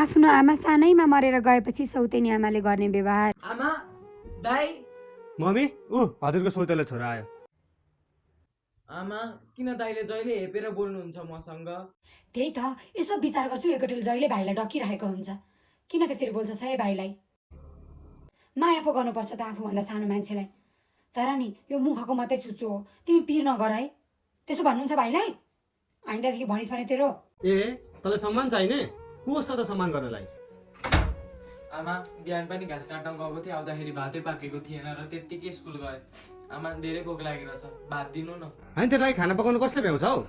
आफ्नो आमा सानैमा मरेर गएपछि सौतेनी आमाले गर्ने व्यवहार। आमा, दाइ। मम्मी हजुरको सौतेलो छोरा आयो। आमा, किन दाइले जहिले हेपेर बोल्नुहुन्छ मसँग? त्यही त यसो विचार गर्छु यो केटोले जहिले भाइलाई डकिरहेको हुन्छ। किन त्यसरी बोल्छ सही भाइलाई? माया पो गर्नुपर्छ त आफूभन्दा सानो मान्छेलाई। तर नि यो मुखको मात्रै चुच्चो हो, तिमी पिर नगर है। त्यसो भन्नुहुन्छ भाइलाई? आइन्दादेखि भनिस् भने तेरो। तँलाई सम्मान चाहिने को होस् त सम्मान गर्नलाई। आमा, बिहान पनि घाँस काट्न गएको थिएँ, आउँदाखेरि भातै पाकेको थिएन र त्यत्तिकै स्कुल गएँ। आमा, धेरै भोक लागिरहेछ, भात दिनु न। होइन त्यसलाई खाना पकाउनु कसले भ्याउँछ हौ?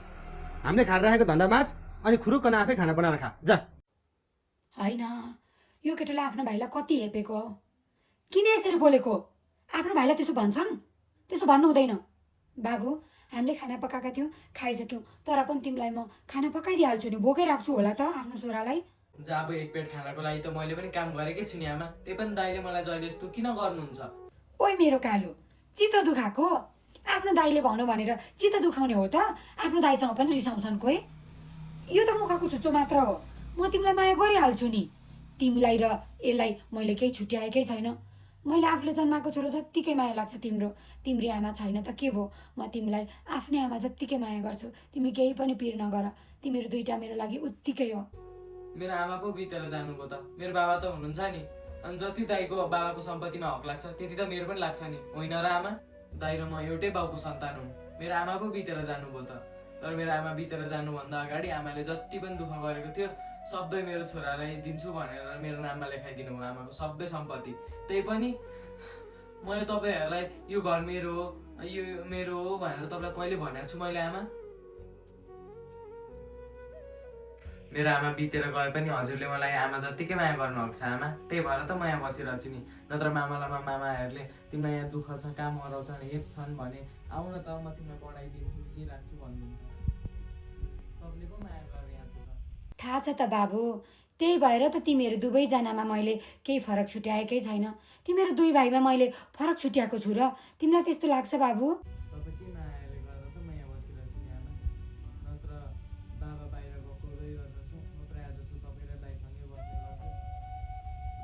हामीले खाएर राखेको धन्दा माझ अनि खुरुक्कन आफै खाना बनाएर खा जा। होइन, यो केटोले आफ्नो भाइलाई कति हेपेको हो। किन यसरी बोलेको? आफ्नो भाइलाई त्यसो भन्छन्? त्यसो भन्नु हुँदैन। बाबु, हामीले खाना पकाएका थियौँ, खाइसक्यौँ, तर पनि तिमीलाई म खाना पकाइदिइहाल्छु नि, भोकै राख्छु होला त आफ्नो छोरालाई। जा अब एक पेट खानाको लागि त मैले पनि काम गरेकै छु नि आमा। त्यही पनि दाइले मलाई जहिले यस्तो किन गर्नुहुन्छ? ओइ मेरो कालु, चित्त दुखाएको? आफ्नो दाइले भन्नु भनेर चित्त दुखाउने हो त? आफ्नो दाइसँग पनि रिसाउँछन् कोही? यो त मुखको चुच्चो मात्र हो। म तिमीलाई माया गरिहाल्छु नि। तिमीलाई र यसलाई मैले केही छुट्याएकै छैन। मैले आफूले जन्माएको छोरो जत्तिकै माया लाग्छ तिम्रो। तिम्री आमा छैन त के भयो? म तिमीलाई आफ्नै आमा जत्तिकै माया गर्छु। तिमी केही पनि पिर नगर। तिमीहरू दुईटा मेरो लागि उत्तिकै हो। मेरो आमा पो बितेर जानुभयो त। मेरो बाबा त हुनुहुन्छ नि। अनि जति दाइको बाबाको सम्पत्तिमा हक लाग्छ त्यति त मेरो पनि लाग्छ नि, होइन र आमा? दाइ र म एउटै बाउको सन्तान हुँ। मेरो आमा पो बितेर जानुभयो त। तर मेरो आमा बितेर जानुभन्दा अगाडि आमाले जति पनि दुःख गरेको थियो सबै मेरो छोरालाई दिन्छु भनेर मेरो नाममा लेखाइदिनु भयो आमाको सबै सम्पत्ति। त्यही पनि मैले तपाईँहरूलाई यो घर मेरो हो, यो मेरो हो भनेर तपाईँलाई कहिले भनेको छु मैले आमा? मेरो आमा बितेर गए पनि हजुरले मलाई आमा जत्तिकै माया गर्नुहुन्छ आमा। त्यही भएर त म यहाँ बसिरहेको छु नि। नत्र मामाहरूले तिमीलाई यहाँ दुःख छ, काम हराउँछन्, हेप छन् भने आउन त म तिमीलाई पढाइदिन्छु, के राख्छु भन्नुहुन्छ। तपाईँले पो माया गरेर यहाँ छु त। थाहा छ त बाबु, त्यही भएर त तिमीहरू दुवैजनामा मैले केही फरक छुट्याएकै छैन। तिमीहरू दुई भाइमा मैले फरक छुट्याएको छु र? तिमीलाई त्यस्तो लाग्छ बाबु? तपाईँकै मायाले गर्दा त म यहाँ बसिरहेको छु नि आमा। नत्र बाबा बाहिर गएको उही गर्दछु, म प्रायः जस्तो तपाईँ र दाइसँगै बस्ने गर्छु।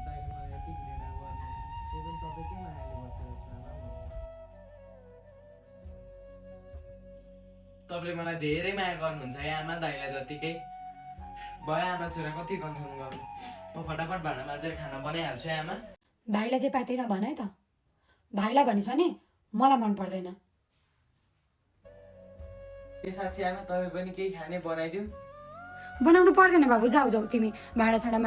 दाइले मलाई यति घृणा गर्नुहुन्छ, त्यही पनि तपाईँकै मायाले बसिरहेको छु आमा म। तपाईँले मलाई धेरै माया गर्नुहुन्छ है आमा, दाइलाई जतिकै। भयो आमा छोरा कति कन्फ्युम गर्नु। म फटाफट भाँडा माझेर खाना बनाइहाल्छु है आमा। भाइलाई चाहिँ पाइँदैन भन है त। भाइलाई भनिस् भने मलाई मन पर्दैन। ए साँच्ची आमा, तपाईँ पनि केही खाने बनाइदिउँ? बनाउनु पर्दैन बाबु, जाऊ जाऊ तिमी भाँडासाँडा